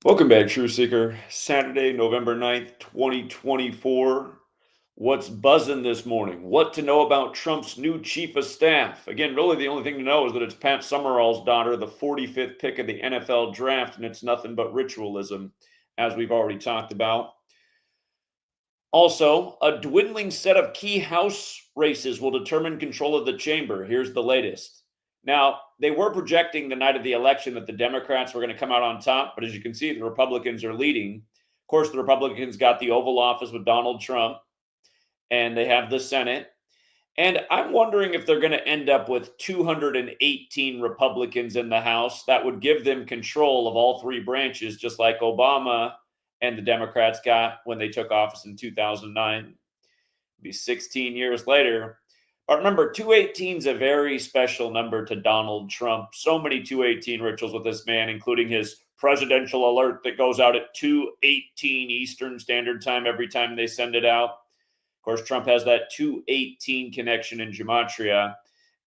Welcome back, True Seeker. Saturday, November 9th, 2024. What's buzzing this morning? What to know about Trump's new chief of staff? Again, really the only thing to know is that it's Pat Summerall's daughter, the 45th pick of the NFL draft, and it's nothing but ritualism, as we've already talked about. Also, a dwindling set of key House races will determine control of the chamber. Here's the latest. Now, they were projecting the night of the election that the Democrats were going to come out on top, but as you can see, the Republicans are leading. Of course, the Republicans got the Oval Office with Donald Trump, and they have the Senate. And I'm wondering if they're going to end up with 218 Republicans in the House. That would give them control of all three branches, just like Obama and the Democrats got when they took office in 2009. It'll be 16 years later. But remember, 218 is a very special number to Donald Trump. So many 218 rituals with this man, including his presidential alert that goes out at 2:18 Eastern Standard Time every time they send it out. Of course, Trump has that 218 connection in Gematria.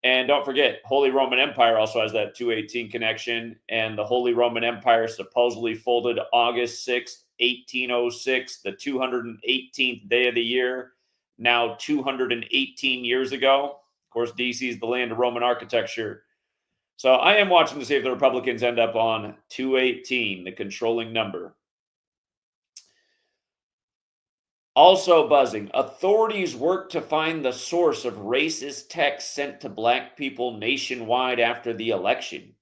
And don't forget, Holy Roman Empire also has that 218 connection. And the Holy Roman Empire supposedly folded August 6th, 1806, the 218th day of the year. Now 218 years ago. Of course, DC is the land of Roman architecture. So I am watching to see if the Republicans end up on 218, the controlling number. Also buzzing, authorities work to find the source of racist texts sent to black people nationwide after the election.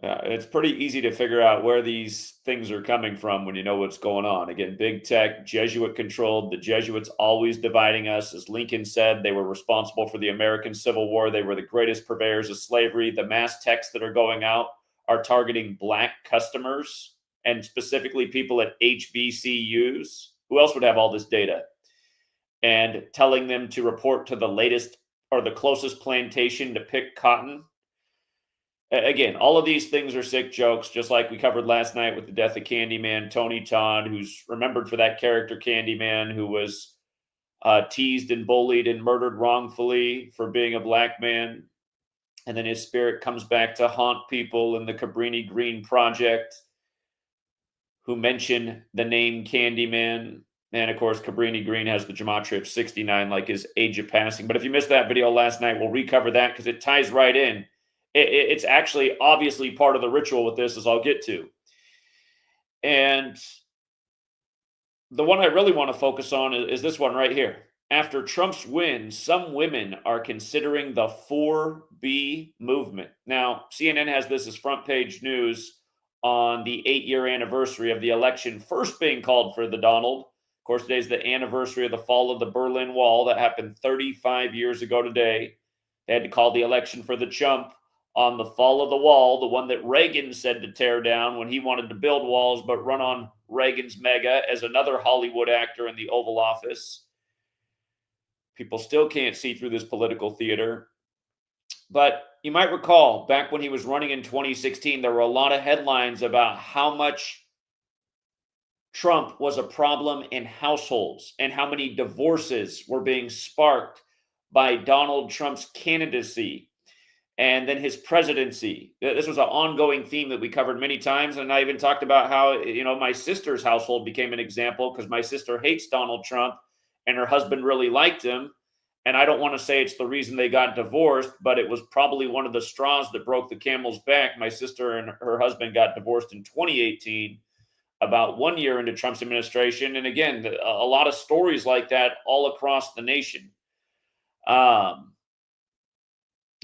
It's pretty easy to figure out where these things are coming from when you know what's going on. Again, big tech, Jesuit controlled. The Jesuits always dividing us. As Lincoln said, they were responsible for the American Civil War. They were the greatest purveyors of slavery. The mass texts that are going out are targeting black customers and specifically people at HBCUs. Who else would have all this data? And telling them to report to the latest or the closest plantation to pick cotton. Again, all of these things are sick jokes, just like we covered last night with the death of Candyman, Tony Todd, who's remembered for that character Candyman, who was teased and bullied and murdered wrongfully for being a black man. And then his spirit comes back to haunt people in the Cabrini Green Project who mention the name Candyman. And of course, Cabrini Green has the gematria of 69, like his age of passing. But if you missed that video last night, we'll recover that because it ties right in. It's actually obviously part of the ritual with this, as I'll get to. And the one I really want to focus on is this one right here. After Trump's win, some women are considering the 4B movement. Now, CNN has this as front page news on the 8-year anniversary of the election first being called for the Donald. Of course, today's the anniversary of the fall of the Berlin Wall. That happened 35 years ago today. They had to call the election for the chump on the fall of the wall, the one that Reagan said to tear down when he wanted to build walls, but run on Reagan's mega as another Hollywood actor in the Oval Office. People still can't see through this political theater. But you might recall back when he was running in 2016, there were a lot of headlines about how much Trump was a problem in households and how many divorces were being sparked by Donald Trump's candidacy and then his presidency. This was an ongoing theme that we covered many times. And I even talked about how, my sister's household became an example because my sister hates Donald Trump and her husband really liked him. And I don't want to say it's the reason they got divorced, but it was probably one of the straws that broke the camel's back. My sister and her husband got divorced in 2018, about 1 year into Trump's administration. And again, a lot of stories like that all across the nation.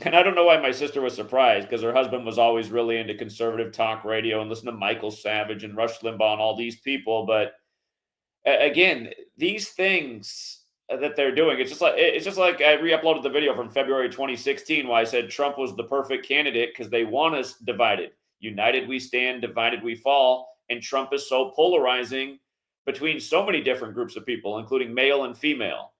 And I don't know why my sister was surprised, because her husband was always really into conservative talk radio and listened to Michael Savage and Rush Limbaugh and all these people. But again, these things that they're doing, it's just like I re-uploaded the video from February 2016 where I said Trump was the perfect candidate because they want us divided. United we stand, divided we fall. And Trump is so polarizing between so many different groups of people, including male and female.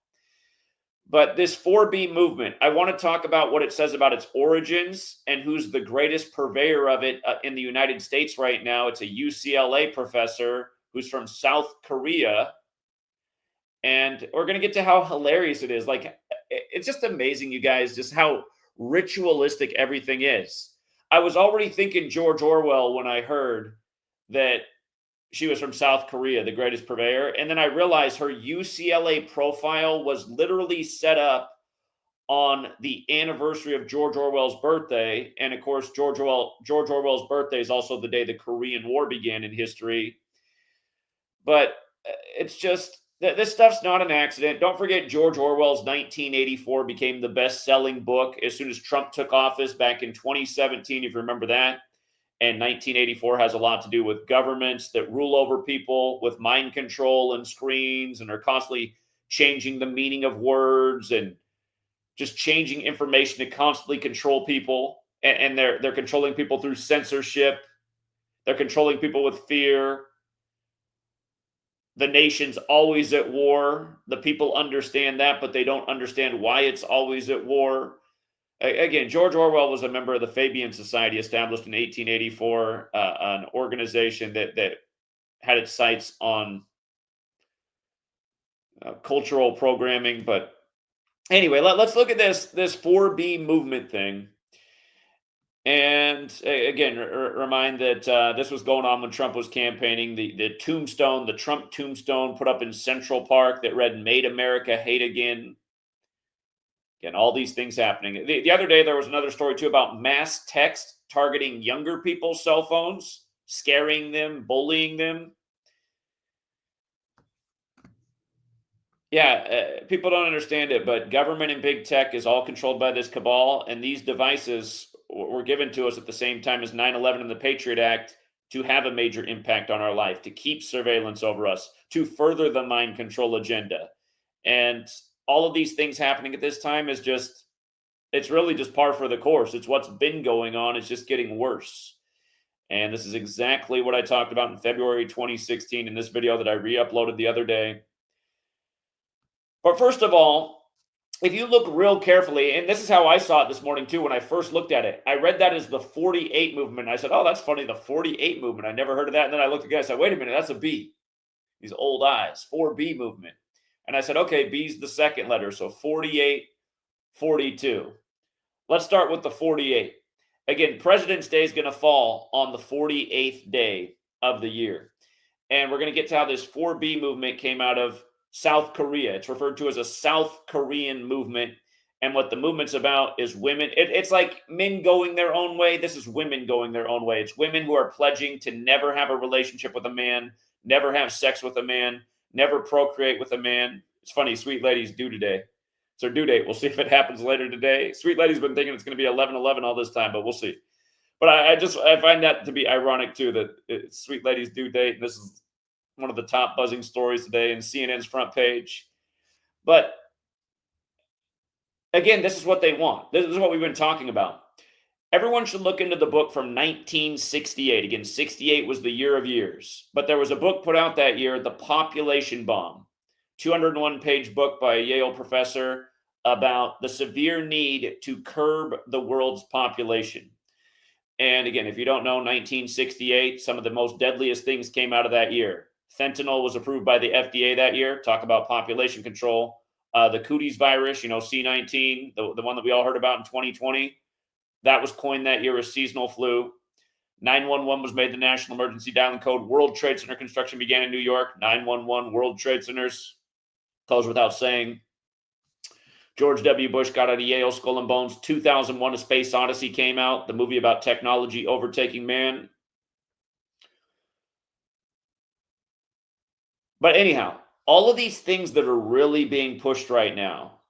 But this 4B movement, I want to talk about what it says about its origins and who's the greatest purveyor of it in the United States right now. It's a UCLA professor who's from South Korea. And we're going to get to how hilarious it is. Like, it's just amazing, you guys, just how ritualistic everything is. I was already thinking George Orwell when I heard that she was from South Korea, the greatest purveyor. And then I realized her UCLA profile was literally set up on the anniversary of George Orwell's birthday. And of course, George Orwell's birthday is also the day the Korean War began in history. But it's just this stuff's not an accident. Don't forget, George Orwell's 1984 became the best-selling book as soon as Trump took office back in 2017, if you remember that. And 1984 has a lot to do with governments that rule over people with mind control and screens, and are constantly changing the meaning of words and just changing information to constantly control people. And they're controlling people through censorship. They're controlling people with fear. The nation's always at war. The people understand that, but they don't understand why it's always at war. Again, George Orwell was a member of the Fabian Society, established in 1884, an organization that had its sights on cultural programming. But anyway, let's look at this 4B movement thing. And again, remind that this was going on when Trump was campaigning. The tombstone, the Trump tombstone put up in Central Park that read, "Made America Hate Again." Again, all these things happening. The other day, there was another story too about mass text targeting younger people's cell phones, scaring them, bullying them. Yeah, people don't understand it, but government and big tech is all controlled by this cabal, and these devices were given to us at the same time as 9/11 and the Patriot Act to have a major impact on our life, to keep surveillance over us, to further the mind control agenda. And all of these things happening at this time is just, it's really just par for the course. It's what's been going on. It's just getting worse. And this is exactly what I talked about in February 2016 in this video that I re-uploaded the other day. But first of all, if you look real carefully, and this is how I saw it this morning too, when I first looked at it, I read that as the 48 movement. I said, oh, that's funny, the 48 movement. I never heard of that. And then I looked again, I said, wait a minute, that's a B. These old eyes, 4B movement. And I said, okay, B's the second letter. So 48, 42. Let's start with the 48. Again, President's Day is going to fall on the 48th day of the year. And we're going to get to how this 4B movement came out of South Korea. It's referred to as a South Korean movement. And what the movement's about is women. It's like men going their own way. This is women going their own way. It's women who are pledging to never have a relationship with a man, never have sex with a man, never procreate with a man. It's funny, Sweet Lady's due today. It's her due date. We'll see if it happens later today. Sweet Lady's been thinking it's going to be 11/11 all this time, but we'll see. But I find that to be ironic too, that it's Sweet Lady's due date. And this is one of the top buzzing stories today in CNN's front page. But again, this is what they want. This is what we've been talking about. Everyone should look into the book from 1968. Again, 68 was the year of years. But there was a book put out that year, The Population Bomb, 201-page book by a Yale professor about the severe need to curb the world's population. And again, if you don't know, 1968, some of the most deadliest things came out of that year. Fentanyl was approved by the FDA that year. Talk about population control. The cooties virus, C-19, the one that we all heard about in 2020, that was coined that year as seasonal flu. 911 was made the national emergency dialing code. World Trade Center construction began in New York. 911, World Trade Centers. Goes without saying. George W. Bush got out of Yale, Skull and Bones. 2001, A Space Odyssey came out, the movie about technology overtaking man. But anyhow, all of these things that are really being pushed right now,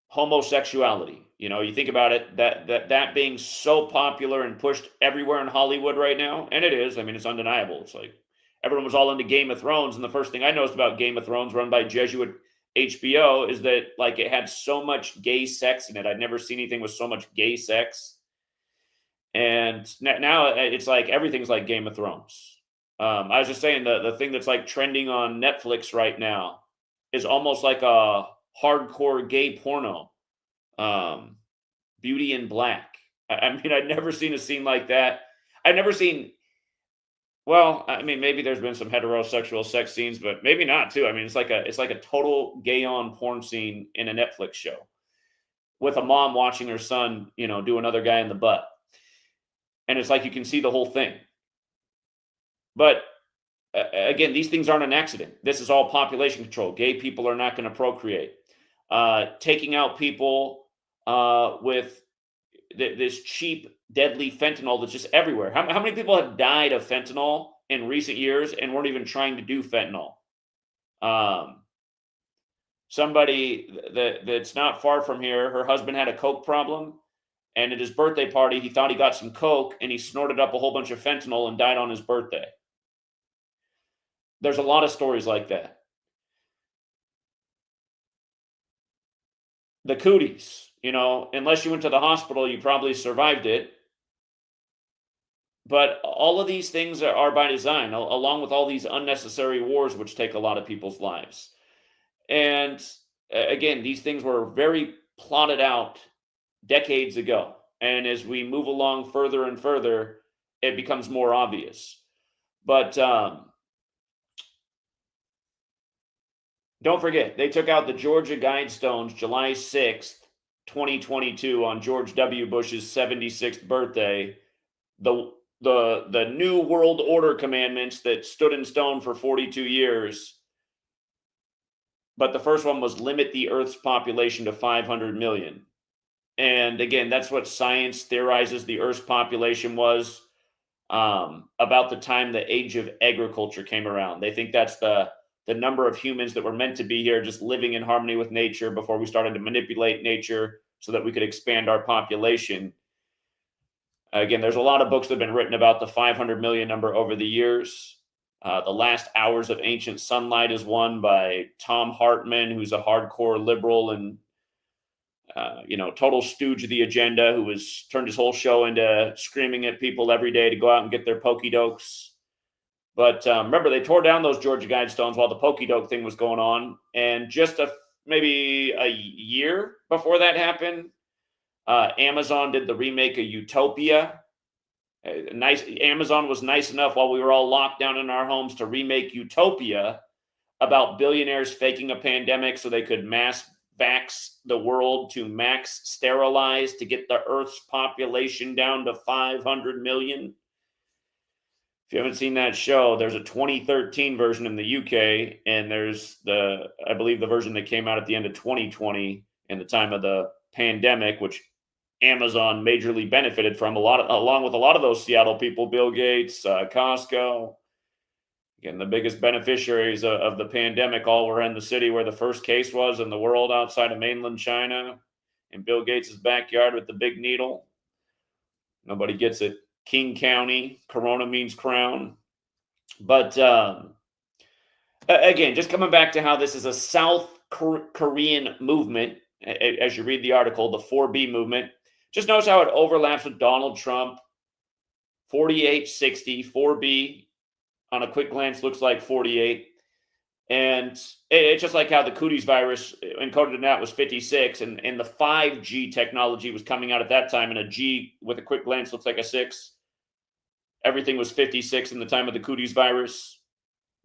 homosexuality, you think about it, that being so popular and pushed everywhere in Hollywood right now, and it is. I mean, it's undeniable. It's like everyone was all into Game of Thrones, and the first thing I noticed about Game of Thrones, run by Jesuit HBO, is that like it had so much gay sex in it. I'd never seen anything with so much gay sex, and now it's like everything's like Game of Thrones. I was just saying the thing that's like trending on Netflix right now is almost like a hardcore gay porno. Beauty in Black. I mean, I'd never seen a scene like that. I've never seen, well, I mean, maybe there's been some heterosexual sex scenes, but maybe not too. I mean, it's like a total gay on porn scene in a Netflix show. with a mom watching her son, do another guy in the butt. And it's like you can see the whole thing. But again, these things aren't an accident. This is all population control. Gay people are not going to procreate. Taking out people with this cheap, deadly fentanyl that's just everywhere. How many people have died of fentanyl in recent years and weren't even trying to do fentanyl? Somebody that's not far from here, her husband had a coke problem, and at his birthday party, he thought he got some coke, and he snorted up a whole bunch of fentanyl and died on his birthday. There's a lot of stories like that. The cooties, unless you went to the hospital, you probably survived it. But all of these things are by design, along with all these unnecessary wars, which take a lot of people's lives. And again, these things were very plotted out decades ago. And as we move along further and further, it becomes more obvious. But don't forget, they took out the Georgia Guidestones July 6th, 2022, on George W. Bush's 76th birthday. The New World Order commandments that stood in stone for 42 years. But the first one was limit the Earth's population to 500 million. And again, that's what science theorizes the Earth's population was about the time the age of agriculture came around. They think that's the number of humans that were meant to be here, just living in harmony with nature before we started to manipulate nature so that we could expand our population. Again, there's a lot of books that have been written about the 500 million number over the years. The Last Hours of Ancient Sunlight is one by Tom Hartman, who's a hardcore liberal and total stooge of the agenda, who has turned his whole show into screaming at people every day to go out and get their pokey-dokes. But remember, they tore down those Georgia Guidestones while the pokey-doke thing was going on. And just maybe a year before that happened, Amazon did the remake of Utopia. Amazon was nice enough while we were all locked down in our homes to remake Utopia about billionaires faking a pandemic so they could mass vax the world to max sterilize to get the Earth's population down to 500 million. If you haven't seen that show, there's a 2013 version in the UK, and there's I believe the version that came out at the end of 2020 in the time of the pandemic, which Amazon majorly benefited from along with a lot of those Seattle people, Bill Gates, Costco. Again, the biggest beneficiaries of the pandemic all were in the city where the first case was in the world outside of mainland China, in Bill Gates's backyard with the big needle. Nobody gets it. King County, Corona means crown. But again, just coming back to how this is a South Korean movement, as you read the article, the 4B movement, just notice how it overlaps with Donald Trump. 4860, 4B on a quick glance looks like 48. And it's just like how the cooties virus encoded in that was 56, and the 5G technology was coming out at that time, and a G with a quick glance looks like a 6. Everything was 56 in the time of the cooties virus.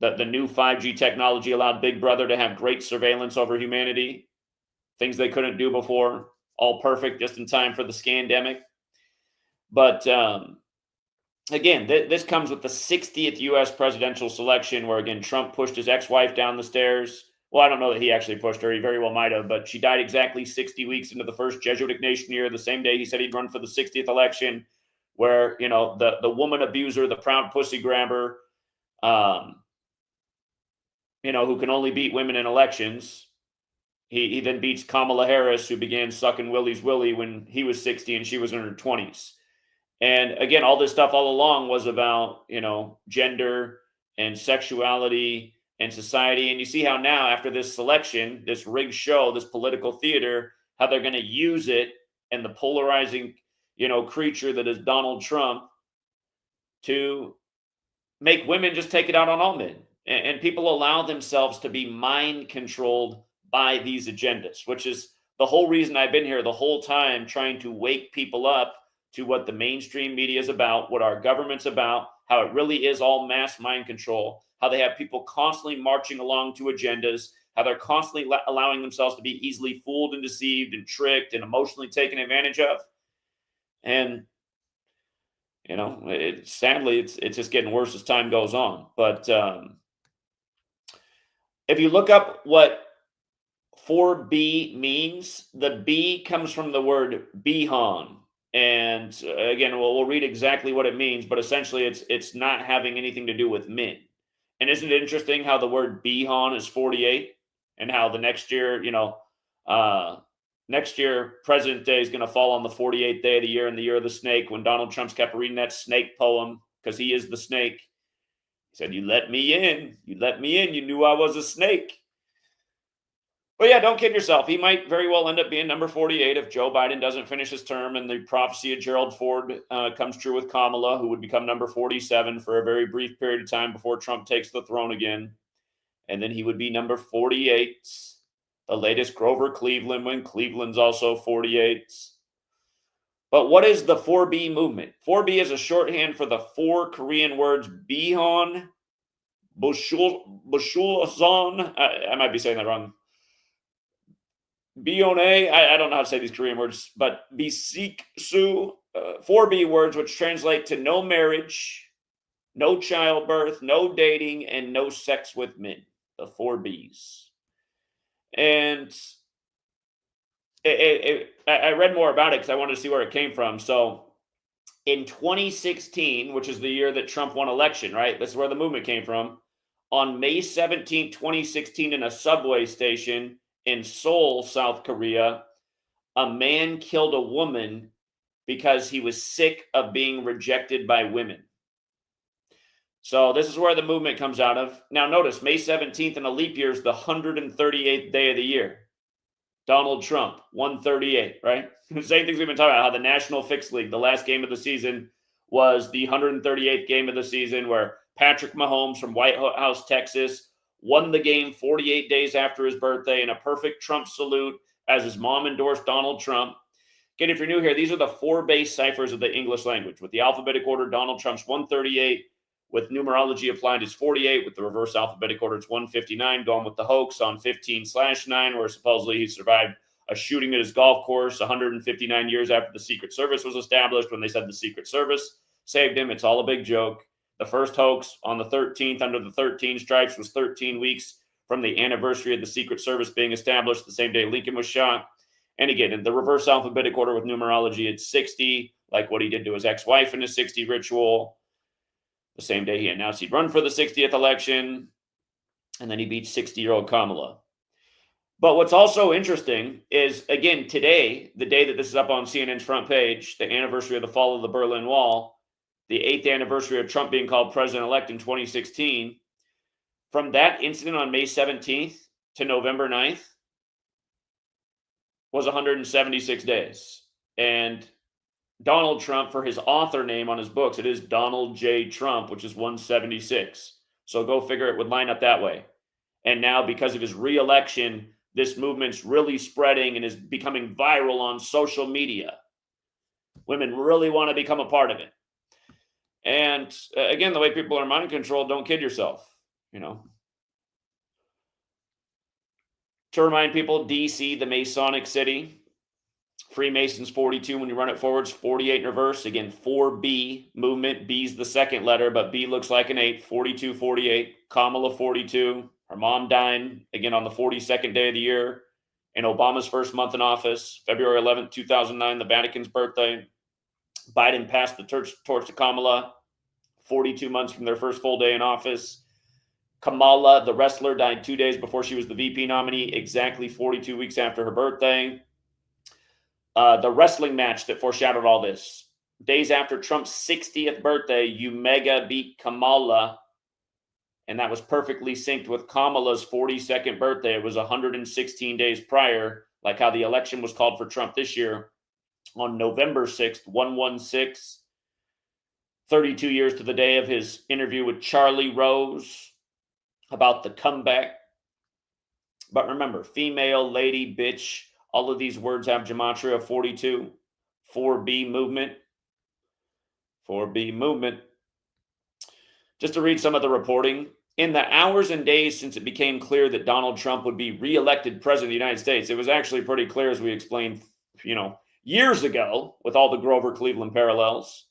The new 5G technology allowed Big Brother to have great surveillance over humanity, things they couldn't do before, all perfect just in time for the scandemic. But again, this comes with the 60th U.S. presidential selection where, again, Trump pushed his ex-wife down the stairs. Well, I don't know that he actually pushed her. He very well might have, but she died exactly 60 weeks into the first Jesuit Ignatian year, the same day he said he'd run for the 60th election, where, the woman abuser, the proud pussy grabber, who can only beat women in elections. He then beats Kamala Harris, who began sucking Willie's willy when he was 60 and she was in her 20s. And again, all this stuff all along was about, gender and sexuality and society. And you see how now, after this selection, this rigged show, this political theater, how they're going to use it and the polarizing, creature that is Donald Trump to make women just take it out on all men. And people allow themselves to be mind controlled by these agendas, which is the whole reason I've been here the whole time, trying to wake people up to what the mainstream media is about, what our government's about, how it really is all mass mind control, how they have people constantly marching along to agendas, how they're constantly allowing themselves to be easily fooled and deceived and tricked and emotionally taken advantage of. And, sadly, it's just getting worse as time goes on. But if you look up what 4B means, the B comes from the word bihan. And again, we'll read exactly what it means, but essentially it's not having anything to do with men. And isn't it interesting how the word bihan is 48 and how the next year, next year, President Day is going to fall on the 48th day of the year in the year of the snake, when Donald Trump's kept reading that snake poem because he is the snake. He said, "You let me in. You let me in. You knew I was a snake." But yeah, don't kid yourself. He might very well end up being number 48 if Joe Biden doesn't finish his term and the prophecy of Gerald Ford comes true with Kamala, who would become number 47 for a very brief period of time before Trump takes the throne again. And then he would be number 48, the latest Grover Cleveland, when Cleveland's also 48. But what is the 4B movement? 4B is a shorthand for the four Korean words Bihon, Bushulson. I might be saying that wrong. Bione, I don't know how to say these Korean words, but Bisiksu, 4B words, which translate to no marriage, no childbirth, no dating, and no sex with men. The 4Bs. And I read more about it because I wanted to see where it came from. So in 2016, which is the year that Trump won election, right? This is where the movement came from. On May 17, 2016, in a subway station in Seoul, South Korea, a man killed a woman because he was sick of being rejected by women. So this is where the movement comes out of. Now notice, May 17th in a leap year is the 138th day of the year. Donald Trump, 138, right? Same things we've been talking about, how the National Fixed League, the last game of the season, was the 138th game of the season, where Patrick Mahomes from White House, Texas, won the game 48 days after his birthday in a perfect Trump salute as his mom endorsed Donald Trump. Again, if you're new here, these are the four base ciphers of the English language. With the alphabetic order, Donald Trump's 138. With numerology applied, it's 48. With the reverse alphabetic order, it's 159. Going with the hoax on 15/9, where supposedly he survived a shooting at his golf course 159 years after the Secret Service was established, when they said the Secret Service saved him. It's all a big joke. The first hoax on the 13th under the 13 stripes was 13 weeks from the anniversary of the Secret Service being established, the same day Lincoln was shot. And again, in the reverse alphabetic order with numerology, it's 60, like what he did to his ex-wife in his 60 ritual. The same day he announced he'd run for the 60th election, and then he beat 60-year-old Kamala. But what's also interesting is, again, today, the day that this is up on CNN's front page, the anniversary of the fall of the Berlin Wall, the 8th anniversary of Trump being called president-elect in 2016, from that incident on May 17th to November 9th was 176 days. And Donald Trump, for his author name on his books, it is Donald J. Trump, which is 176. So go figure, it would line up that way. And now, because of his re-election, this movement's really spreading and is becoming viral on social media. Women really want to become a part of it. And again, the way people are mind controlled, don't kid yourself, To remind people, DC, the Masonic city, Freemasons 42, when you run it forwards, 48 in reverse. Again, 4B movement. B's the second letter, but B looks like an 8. 42, 48. Kamala 42. Her mom died, again, on the 42nd day of the year in Obama's first month in office, February 11th, 2009, the Vatican's birthday. Biden passed the torch to Kamala 42 months from their first full day in office. Kamala, the wrestler, died 2 days before she was the VP nominee, exactly 42 weeks after her birthday. The wrestling match that foreshadowed all this. Days after Trump's 60th birthday, Umega beat Kamala, and that was perfectly synced with Kamala's 42nd birthday. It was 116 days prior, like how the election was called for Trump this year on November 6th, 116, 32 years to the day of his interview with Charlie Rose about the comeback. But remember, female, lady, bitch, all of these words have gematria 42. 4B movement. 4B movement. Just to read some of the reporting. in the hours and days since it became clear that Donald Trump would be reelected president of the United States, it was actually pretty clear, as we explained, years ago with all the Grover Cleveland parallels.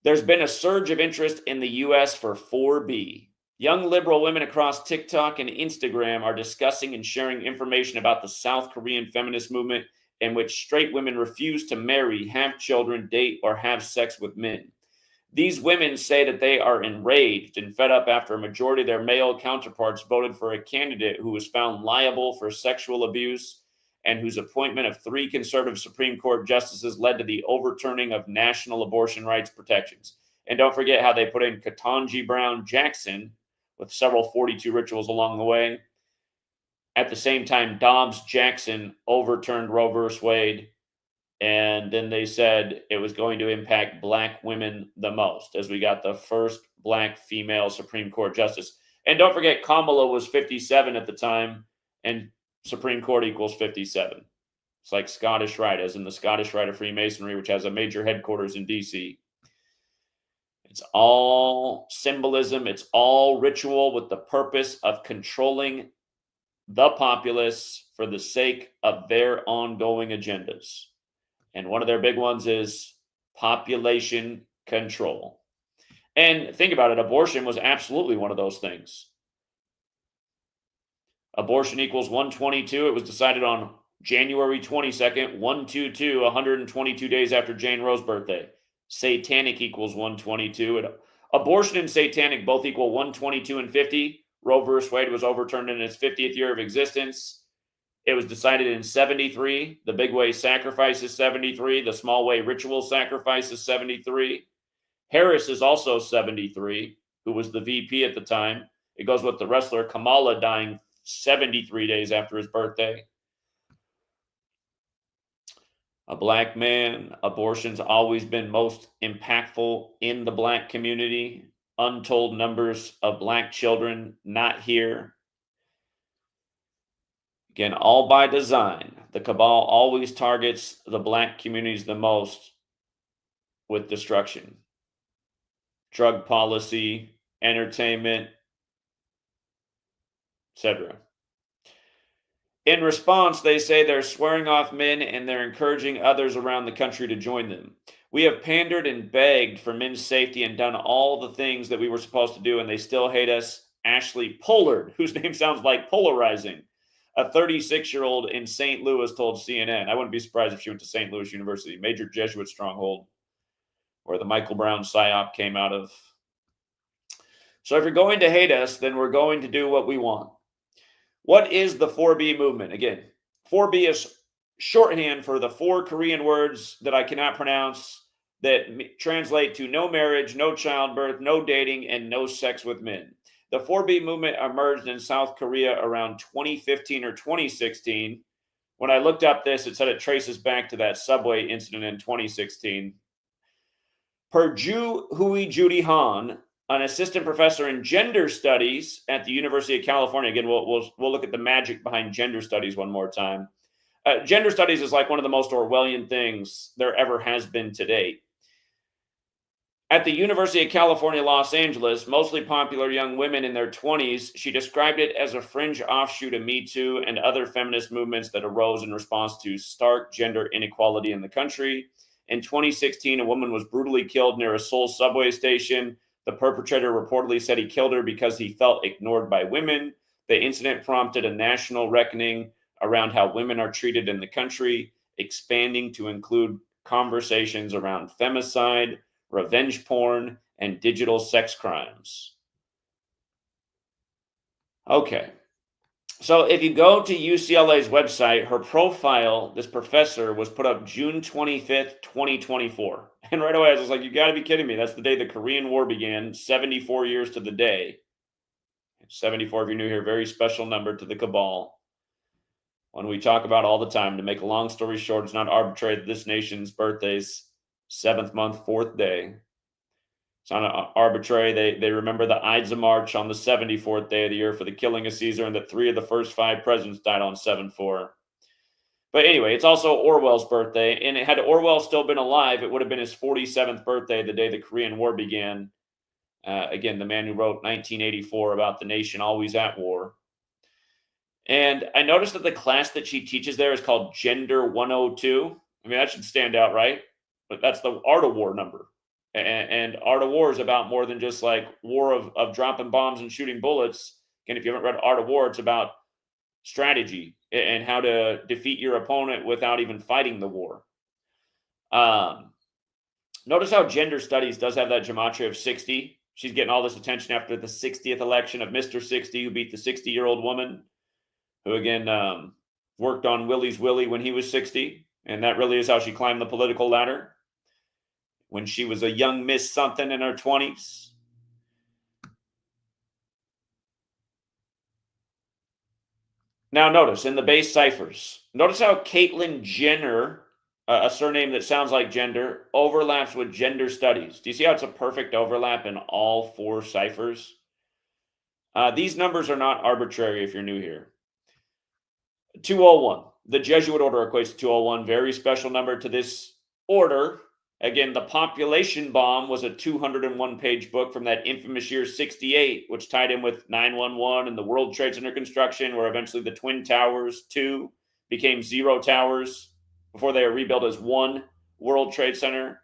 There's been a surge of interest in the U.S. for 4B. Young liberal women across TikTok and Instagram are discussing and sharing information about the South Korean feminist movement, in which straight women refuse to marry, have children, date, or have sex with men. These women say that they are enraged and fed up after a majority of their male counterparts voted for a candidate who was found liable for sexual abuse and whose appointment of 3 conservative Supreme Court justices led to the overturning of national abortion rights protections. And don't forget how they put in Ketanji Brown Jackson with several 42 rituals along the way. At the same time, Dobbs Jackson overturned Roe v. Wade, and then they said it was going to impact black women the most, as we got the first black female Supreme Court justice. And don't forget, Kamala was 57 at the time, and Supreme Court equals 57. It's like Scottish Rite, as in the Scottish Rite of Freemasonry, which has a major headquarters in D.C. It's all symbolism. It's all ritual with the purpose of controlling the populace for the sake of their ongoing agendas. And one of their big ones is population control. And think about it, abortion was absolutely one of those things. Abortion equals 122. It was decided on January 22nd, 122, 122 days after Jane Roe's birthday. Satanic equals 122. Abortion and satanic both equal 122 and 50. Roe v. Wade was overturned in its 50th year of existence. It was decided in 73. The big way sacrifice is 73. The small way ritual sacrifice is 73. Harris is also 73, who was the VP at the time. It goes with the wrestler Kamala dying 73 days after his birthday. A black man, abortion's always been most impactful in the black community. Untold numbers of black children not here. Again, all by design. The cabal always targets the black communities the most with destruction. Drug policy, entertainment, etc. In response, they say they're swearing off men and they're encouraging others around the country to join them. We have pandered and begged for men's safety and done all the things that we were supposed to do, and they still hate us. Ashley Pollard, whose name sounds like polarizing, a 36-year-old in St. Louis, told CNN. I wouldn't be surprised if she went to St. Louis University, major Jesuit stronghold, where the Michael Brown psyop came out of. So if you're going to hate us, then we're going to do what we want. What is the 4B movement? Again, 4B is shorthand for the 4 Korean words that I cannot pronounce that translate to no marriage, no childbirth, no dating, and no sex with men. The 4B movement emerged in South Korea around 2015 or 2016. When I looked up this, it said it traces back to that subway incident in 2016. Per Hui Judy Han, an assistant professor in gender studies at the University of California. Again, we'll look at the magic behind gender studies one more time. Gender studies is like one of the most Orwellian things there ever has been to date. At the University of California, Los Angeles, mostly popular young women in their 20s, she described it as a fringe offshoot of Me Too and other feminist movements that arose in response to stark gender inequality in the country. In 2016, a woman was brutally killed near a Seoul subway station. The perpetrator reportedly said he killed her because he felt ignored by women. The incident prompted a national reckoning around how women are treated in the country, expanding to include conversations around femicide, revenge porn, and digital sex crimes. Okay. So if you go to UCLA's website, her profile, this professor, was put up June 25th, 2024. And right away, I was like, you got to be kidding me. That's the day the Korean War began, 74 years to the day. 74, if you're new here, very special number to the cabal. One we talk about all the time. To make a long story short, it's not arbitrary that this nation's birthday's 7th month, 4th day. It's not arbitrary. They remember the Ides of March on the 74th day of the year for the killing of Caesar, and that 3 of the first 5 presidents died on 7/4. But anyway, it's also Orwell's birthday, and had Orwell still been alive, it would have been his 47th birthday, the day the Korean War began. Again, the man who wrote 1984 about the nation always at war. And I noticed that the class that she teaches there is called Gender 102. I mean, that should stand out, right? But that's the Art of War number. And Art of War is about more than just like war of dropping bombs and shooting bullets. And if you haven't read Art of War, it's about strategy and how to defeat your opponent without even fighting the war. Notice how gender studies does have that gematria of 60. She's getting all this attention after the 60th election of Mr. 60, who beat the 60-year-old woman, who again worked on Willie's Willie when he was 60. And that really is how she climbed the political ladder, when she was a young Miss something in her 20s. Now notice, in the base ciphers, notice how Caitlyn Jenner, a surname that sounds like gender, overlaps with gender studies. Do you see how it's a perfect overlap in all 4 ciphers? These numbers are not arbitrary if you're new here. 201. The Jesuit order equates to 201. Very special number to this order. Again, the Population Bomb was a 201-page book from that infamous year 68, which tied in with 9/11 and the World Trade Center construction, where eventually the Twin Towers 2 became 0 towers before they were rebuilt as 1 World Trade Center.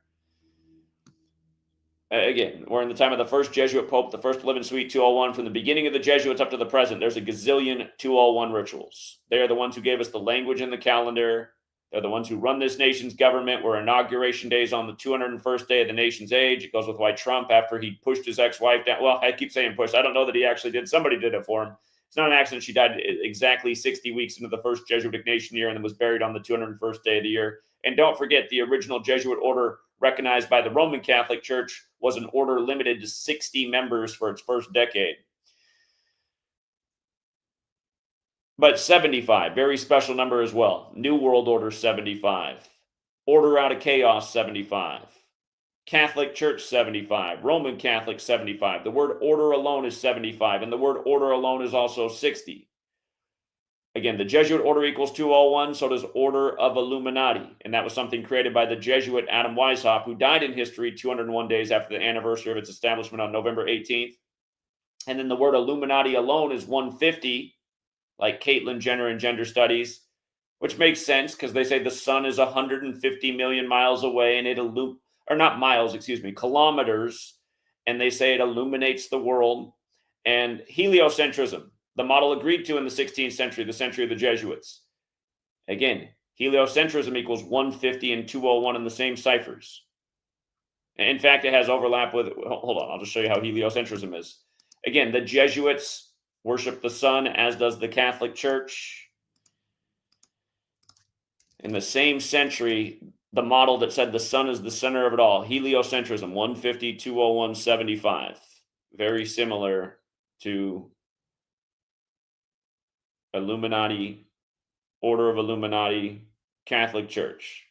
Again, we're in the time of the first Jesuit Pope, the first to live in Suite 201. From the beginning of the Jesuits up to the present, there's a gazillion 201 rituals. They are the ones who gave us the language and the calendar. They're the ones who run this nation's government, where inauguration day is on the 201st day of the nation's age. It goes with why Trump, after he pushed his ex-wife down, well, I keep saying pushed. I don't know that he actually did. Somebody did it for him. It's not an accident. She died exactly 60 weeks into the first Jesuit nation year and then was buried on the 201st day of the year. And don't forget, the original Jesuit order recognized by the Roman Catholic Church was an order limited to 60 members for its first decade. But 75, very special number as well. New World Order 75. Order out of Chaos 75. Catholic Church 75. Roman Catholic 75. The word order alone is 75. And the word order alone is also 60. Again, the Jesuit order equals 201. So does Order of Illuminati. And that was something created by the Jesuit Adam Weishaupt, who died in history 201 days after the anniversary of its establishment on November 18th. And then the word Illuminati alone is 150. Like Caitlyn Jenner in gender studies, which makes sense because they say the sun is 150 million miles away and it or not miles, excuse me, kilometers. And they say it illuminates the world. And heliocentrism, the model agreed to in the 16th century, the century of the Jesuits. Again, heliocentrism equals 150 and 201 in the same ciphers. In fact, it has overlap with, hold on, I'll just show you how heliocentrism is. Again, the Jesuits worship the sun, as does the Catholic Church. In the same century, the model that said the sun is the center of it all, heliocentrism, 150, 201, 75. Very similar to Illuminati, Order of Illuminati, Catholic Church.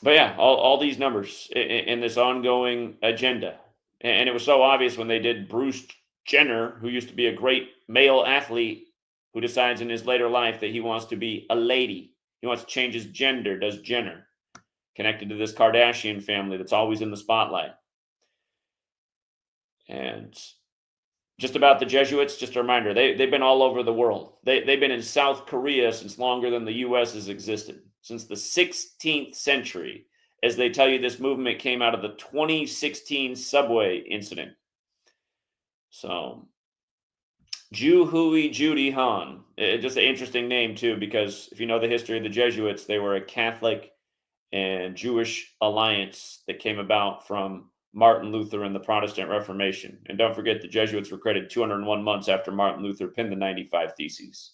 But yeah, all these numbers in this ongoing agenda. And it was so obvious when they did Bruce Jenner, who used to be a great male athlete, who decides in his later life that he wants to be a lady. He wants to change his gender, does Jenner, connected to this Kardashian family that's always in the spotlight. And just about the Jesuits, just a reminder, they've been all over the world. They've been in South Korea since longer than the U.S. has existed, since the 16th century, as they tell you this movement came out of the 2016 subway incident. So, Ju Hui Judy Han, just an interesting name too, because if you know the history of the Jesuits, they were a Catholic and Jewish alliance that came about from Martin Luther and the Protestant Reformation. And don't forget, the Jesuits were created 201 months after Martin Luther penned the 95 Theses.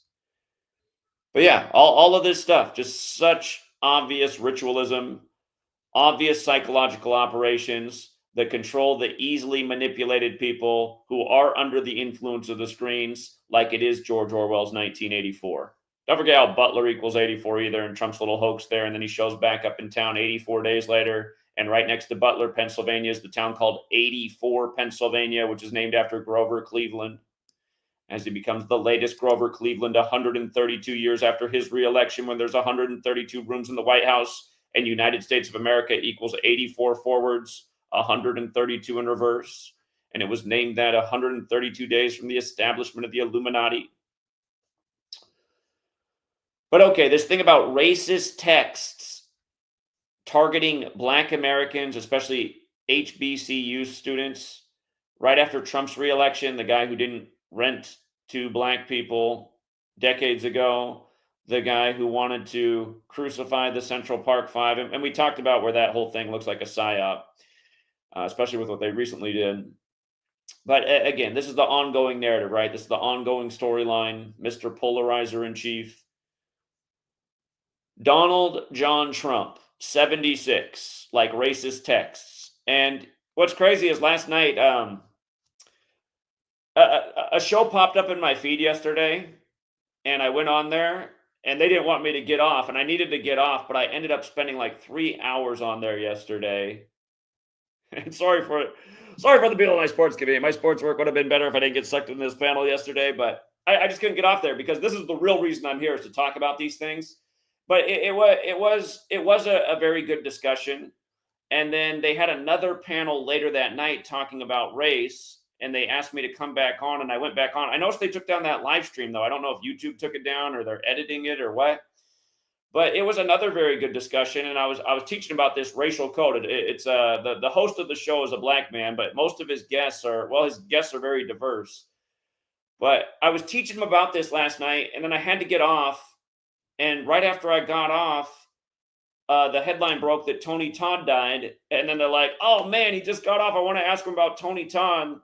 But yeah, all of this stuff, just such obvious ritualism, obvious psychological operations that control the easily manipulated people who are under the influence of the screens, like it is George Orwell's 1984. Don't forget how Butler equals 84 either, and Trump's little hoax there, and then he shows back up in town 84 days later, and right next to Butler, Pennsylvania, is the town called 84, Pennsylvania, which is named after Grover Cleveland, as he becomes the latest Grover Cleveland 132 years after his reelection, when there's 132 rooms in the White House, and United States of America equals 84 forwards, 132 in reverse. And it was named that 132 days from the establishment of the Illuminati. But okay, this thing about racist texts targeting Black Americans, especially HBCU students, right after Trump's reelection, the guy who didn't rent to Black people decades ago, the guy who wanted to crucify the Central Park Five. And we talked about where that whole thing looks like a psyop, especially with what they recently did. But again, this is the ongoing narrative, right? This is the ongoing storyline. Mr. Polarizer in Chief. Donald John Trump, 76, like racist texts. And what's crazy is last night, a show popped up in my feed yesterday, and I went on there, and they didn't want me to get off, and I needed to get off, but I ended up spending like 3 hours on there yesterday. And sorry for the people on my sports committee. My sports work would have been better if I didn't get sucked in this panel yesterday, but I just couldn't get off there because this is the real reason I'm here, is to talk about these things. But it was a very good discussion. And then they had another panel later that night talking about race, and they asked me to come back on, and I went back on. I noticed they took down that live stream, though. I don't know if YouTube took it down or they're editing it or what. But it was another very good discussion, and I was teaching about this racial code. It's the host of the show is a Black man, but most of his guests are very diverse. But I was teaching him about this last night, and then I had to get off. And right after I got off, the headline broke that Tony Todd died. And then they're like, oh, man, he just got off. I want to ask him about Tony Todd.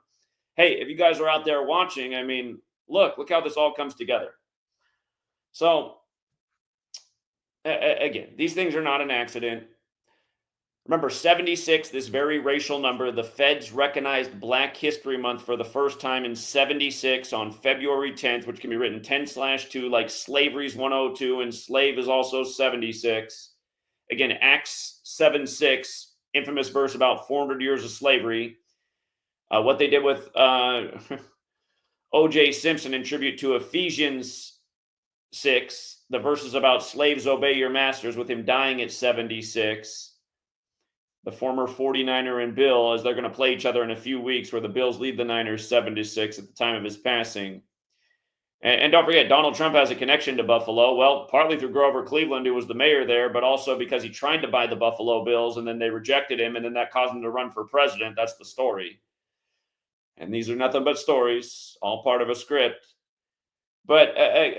Hey, if you guys are out there watching, I mean, look how this all comes together. So, again, these things are not an accident. Remember, 76, this very racial number, the feds recognized Black History Month for the first time in 76 on February 10th, which can be written 10/2, like slavery's 102, and slave is also 76. Again, Acts 7:6, infamous verse about 400 years of slavery. What they did with O.J. Simpson in tribute to Ephesians 6, the verses about slaves obey your masters, with him dying at 76. The former 49er and Bill, as they're going to play each other in a few weeks, where the Bills lead the Niners 7-6 at the time of his passing. And don't forget, Donald Trump has a connection to Buffalo. Well, partly through Grover Cleveland, who was the mayor there, but also because he tried to buy the Buffalo Bills, and then they rejected him, and then that caused him to run for president. That's the story. And these are nothing but stories, all part of a script. But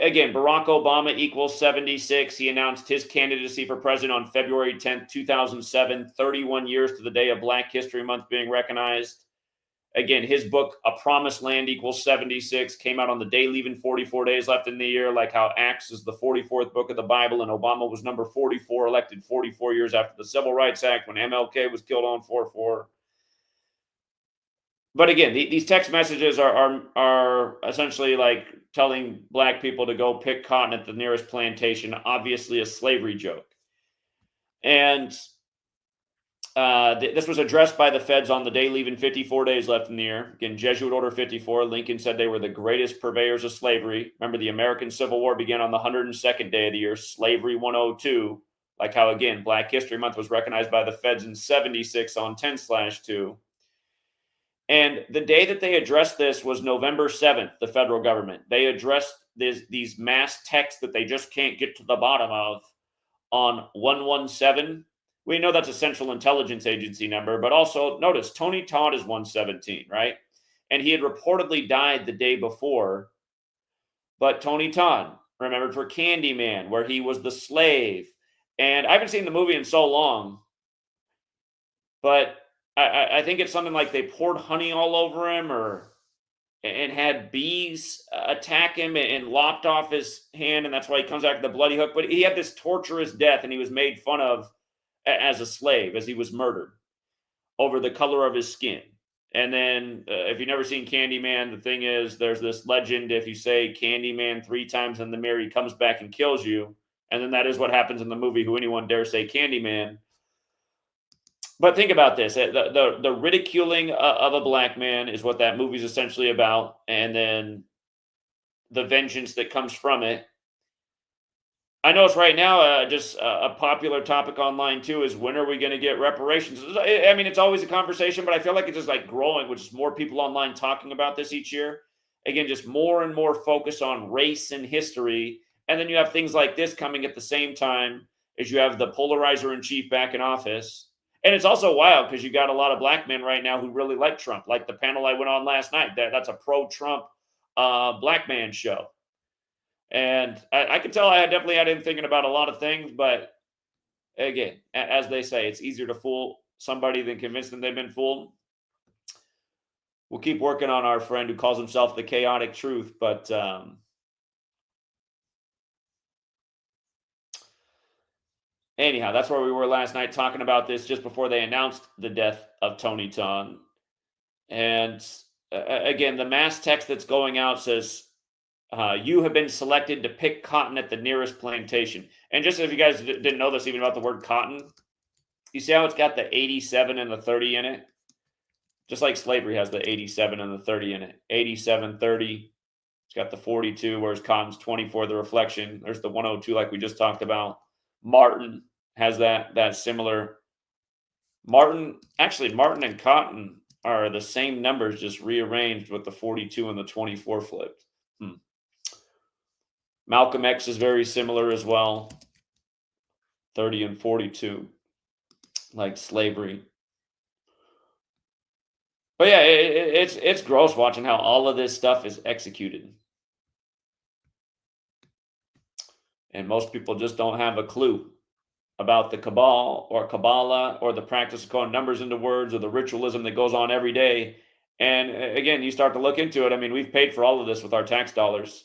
again, Barack Obama equals 76. He announced his candidacy for president on February 10th, 2007, 31 years to the day of Black History Month being recognized. Again, his book, A Promised Land equals 76, came out on the day leaving 44 days left in the year, like how Acts is the 44th book of the Bible, and Obama was number 44, elected 44 years after the Civil Rights Act when MLK was killed on 4/4. But again, these text messages are essentially like telling Black people to go pick cotton at the nearest plantation, obviously a slavery joke. And this was addressed by the feds on the day leaving 54 days left in the year. Again, Jesuit Order 54, Lincoln said they were the greatest purveyors of slavery. Remember, the American Civil War began on the 102nd day of the year, slavery 102, like how, again, Black History Month was recognized by the feds in 76 on 10/2. And the day that they addressed this was November 7th, the federal government. They addressed these mass texts that they just can't get to the bottom of on 117. We know that's a Central Intelligence Agency number, but also notice Tony Todd is 117, right? And he had reportedly died the day before. But Tony Todd, remembered for Candyman, where he was the slave. And I haven't seen the movie in so long, but I think it's something like they poured honey all over him, and had bees attack him and lopped off his hand, and that's why he comes back with the bloody hook. But he had this torturous death, and he was made fun of as a slave, as he was murdered over the color of his skin. And then if you've never seen Candyman, the thing is, there's this legend, if you say Candyman 3 times in the mirror, he comes back and kills you. And then that is what happens in the movie, Who Anyone Dare Say Candyman. But think about this. The ridiculing of a Black man is what that movie is essentially about. And then the vengeance that comes from it. I know it's right now, just a popular topic online too is when are we going to get reparations? I mean, it's always a conversation, but I feel like it's just like growing, which is more people online talking about this each year. Again, just more and more focus on race and history. And then you have things like this coming at the same time as you have the polarizer in chief back in office. And it's also wild because you got a lot of black men right now who really like Trump, like the panel I went on last night. That's a pro-Trump black man show. And I could tell I definitely had him thinking about a lot of things, but again, as they say, it's easier to fool somebody than convince them they've been fooled. We'll keep working on our friend who calls himself the chaotic truth, but anyhow, that's where we were last night talking about this just before they announced the death of Tony Todd. And again, the mass text that's going out says, you have been selected to pick cotton at the nearest plantation. And just if you guys didn't know this even about the word cotton, you see how it's got the 87 and the 30 in it? Just like slavery has the 87 and the 30 in it. 87, 30. It's got the 42, whereas cotton's 24, the reflection. There's the 102 like we just talked about. Martin has that similar. Martin and cotton are the same numbers, just rearranged with the 42 and the 24 flipped. Malcolm X is very similar as well. 30 and 42, like slavery. But yeah, it's gross watching how all of this stuff is executed. And most people just don't have a clue about the cabal or Kabbalah or the practice of calling numbers into words or the ritualism that goes on every day. And again, you start to look into it. I mean, we've paid for all of this with our tax dollars.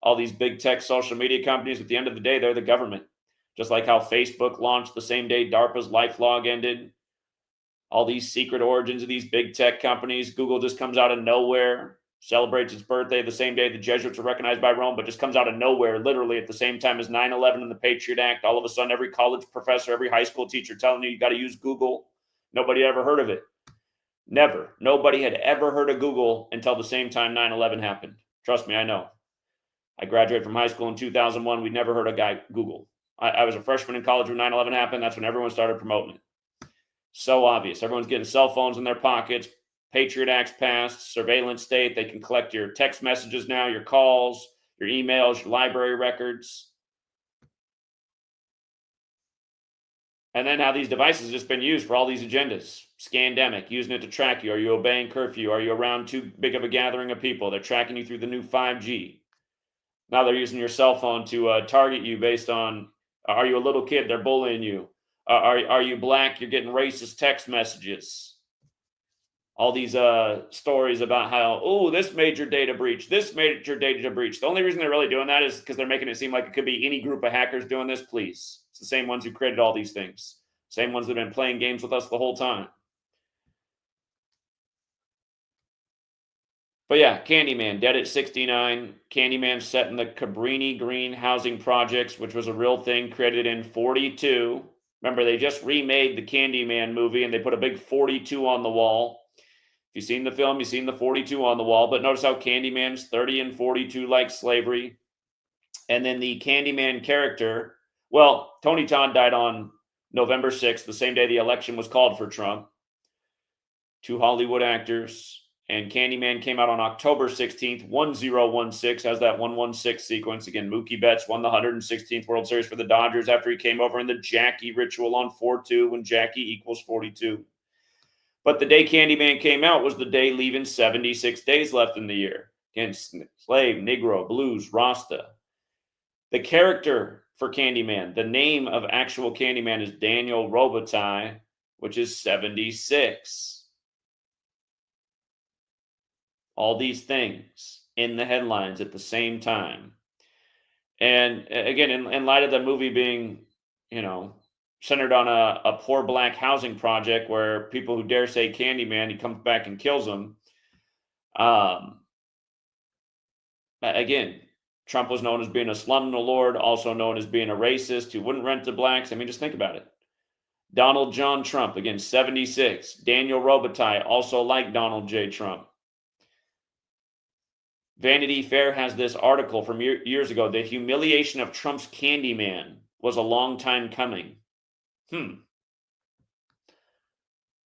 All these big tech social media companies, at the end of the day, they're the government. Just like how Facebook launched the same day DARPA's LifeLog ended. All these secret origins of these big tech companies. Google just comes out of nowhere, celebrates its birthday the same day the Jesuits are recognized by Rome, but just comes out of nowhere, literally at the same time as 9/11 and the Patriot Act. All of a sudden, every college professor, every high school teacher telling you got to use Google. Nobody ever heard of it. Never. Nobody had ever heard of Google until the same time 9/11 happened. Trust me, I know. I graduated from high school in 2001. We'd never heard of Google. I was a freshman in college when 9/11 happened. That's when everyone started promoting it. So obvious. Everyone's getting cell phones in their pockets. Patriot Act's passed. Surveillance state. They can collect your text messages now, your calls, your emails, your library records. And then how these devices have just been used for all these agendas. Scandemic, using it to track you. Are you obeying curfew? Are you around too big of a gathering of people? They're tracking you through the new 5G. Now they're using your cell phone to target you based on, are you a little kid? They're bullying you. Are you black? You're getting racist text messages. All these stories about how, oh, this major data breach, this major data breach. The only reason they're really doing that is because they're making it seem like it could be any group of hackers doing this, please. It's the same ones who created all these things. Same ones that have been playing games with us the whole time. But yeah, Candyman, dead at 69. Candyman set in the Cabrini Green housing projects, which was a real thing, created in 42. Remember, they just remade the Candyman movie, and they put a big 42 on the wall. If you've seen the film, you've seen the 42 on the wall. But notice how Candyman's 30 and 42 like slavery. And then the Candyman character, well, Tony Todd died on November 6th, the same day the election was called for Trump. Two Hollywood actors. And Candyman came out on October 16th, 1016, has that 116 sequence. Again, Mookie Betts won the 116th World Series for the Dodgers after he came over in the Jackie ritual on 4-2 when Jackie equals 42. But the day Candyman came out was the day leaving 76 days left in the year. Again, slave, Negro, blues, Rasta. The character for Candyman, the name of actual Candyman is Daniel Robitaille, which is 76. All these things in the headlines at the same time. And again, in light of the movie being, centered on a poor black housing project where people who dare say Candyman, he comes back and kills them. Again, Trump was known as being a slumlord, also known as being a racist who wouldn't rent to blacks. I mean, just think about it. Donald John Trump, again, 76. Daniel Robitaille, also like Donald J. Trump. Vanity Fair has this article from years ago. The humiliation of Trump's Candyman was a long time coming.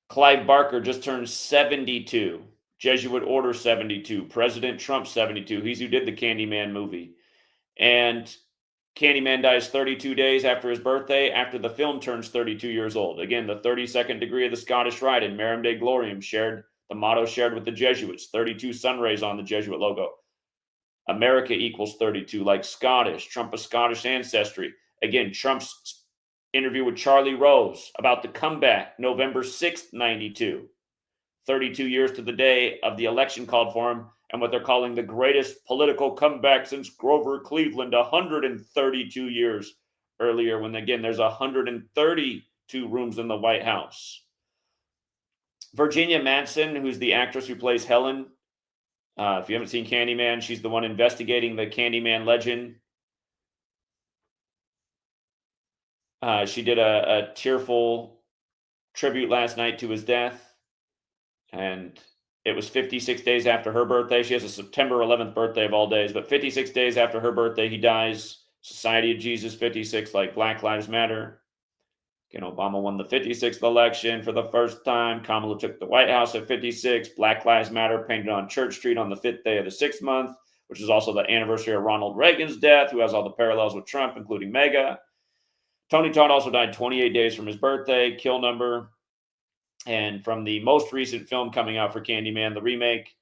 Clive Barker just turned 72. Jesuit Order 72. President Trump 72. He's who did the Candyman movie. And Candyman dies 32 days after his birthday, after the film turns 32 years old. Again, the 32nd degree of the Scottish Rite in Marum Dei Gloriam shared the motto shared with the Jesuits, 32 sun rays on the Jesuit logo. America equals 32, like Scottish. Trump of Scottish ancestry. Again, Trump's interview with Charlie Rose about the comeback, November 6th, 92. 32 years to the day of the election called for him, and what they're calling the greatest political comeback since Grover Cleveland, 132 years earlier, when, again, there's 132 rooms in the White House. Virginia Madsen, who's the actress who plays Helen, if you haven't seen Candyman, she's the one investigating the Candyman legend. She did a tearful tribute last night to his death, and it was 56 days after her birthday. She has a September 11th birthday of all days, but 56 days after her birthday, he dies. Society of Jesus 56, like Black Lives Matter. Again, Obama won the 56th election for the first time. Kamala took the White House at 56. Black Lives Matter painted on Church Street on the 5th day of the 6th month, which is also the anniversary of Ronald Reagan's death, who has all the parallels with Trump, including MAGA. Tony Todd also died 28 days from his birthday, kill number. And from the most recent film coming out for Candyman, the remake,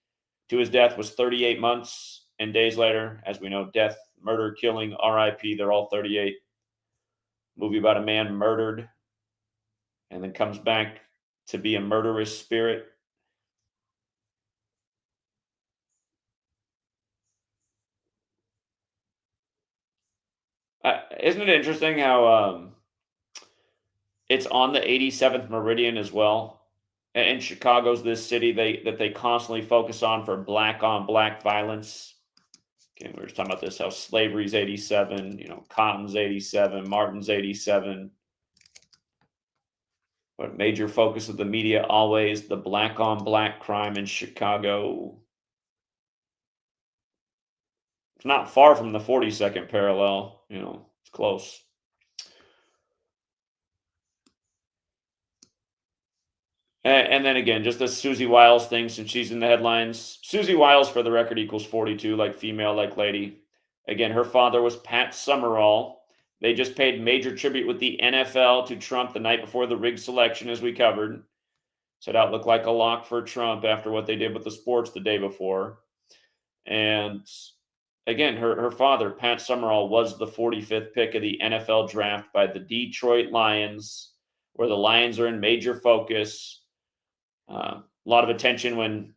to his death was 38 months and days later. As we know, death, murder, killing, RIP, they're all 38. Movie about a man murdered and then comes back to be a murderous spirit. Isn't it interesting how it's on the 87th meridian as well? And Chicago's this city that they constantly focus on for black-on-black violence. Okay, we were just talking about this, how slavery's 87, Cotton's 87, Martin's 87. But major focus of the media always the black-on-black crime in Chicago. It's not far from the 42nd parallel. It's close. And then again, just the Susie Wiles thing, since she's in the headlines. Susie Wiles, for the record, equals 42, like female, like lady. Again, her father was Pat Summerall. They just paid major tribute with the NFL to Trump the night before the rigged selection, as we covered. Said out looked like a lock for Trump after what they did with the sports the day before. And again, her father, Pat Summerall, was the 45th pick of the NFL draft by the Detroit Lions, where the Lions are in major focus. A lot of attention when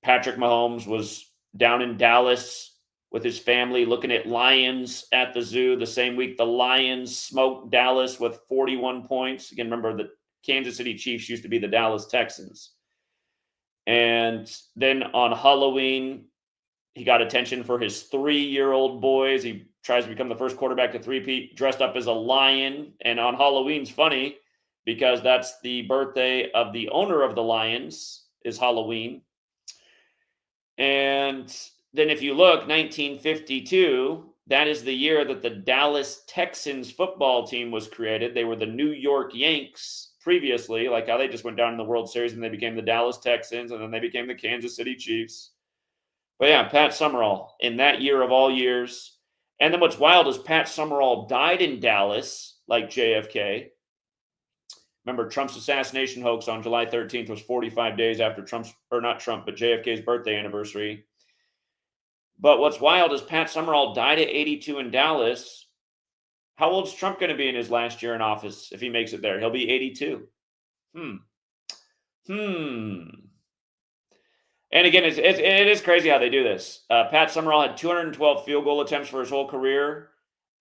Patrick Mahomes was down in Dallas with his family looking at lions at the zoo the same week the Lions smoked Dallas with 41 points. Again, remember the Kansas City Chiefs used to be the Dallas Texans. And then on Halloween, he got attention for his 3-year-old boys. He tries to become the first quarterback to three-peat, dressed up as a lion. And on Halloween's funny because that's the birthday of the owner of the Lions is Halloween. And then if you look, 1952, that is the year that the Dallas Texans football team was created. They were the New York Yanks previously, like how they just went down in the World Series and they became the Dallas Texans and then they became the Kansas City Chiefs. But yeah, Pat Summerall in that year of all years. And then what's wild is Pat Summerall died in Dallas like JFK. Remember, Trump's assassination hoax on July 13th was 45 days after JFK's birthday anniversary. But what's wild is Pat Summerall died at 82 in Dallas. How old's Trump going to be in his last year in office if he makes it there? He'll be 82. And again, it is crazy how they do this. Pat Summerall had 212 field goal attempts for his whole career,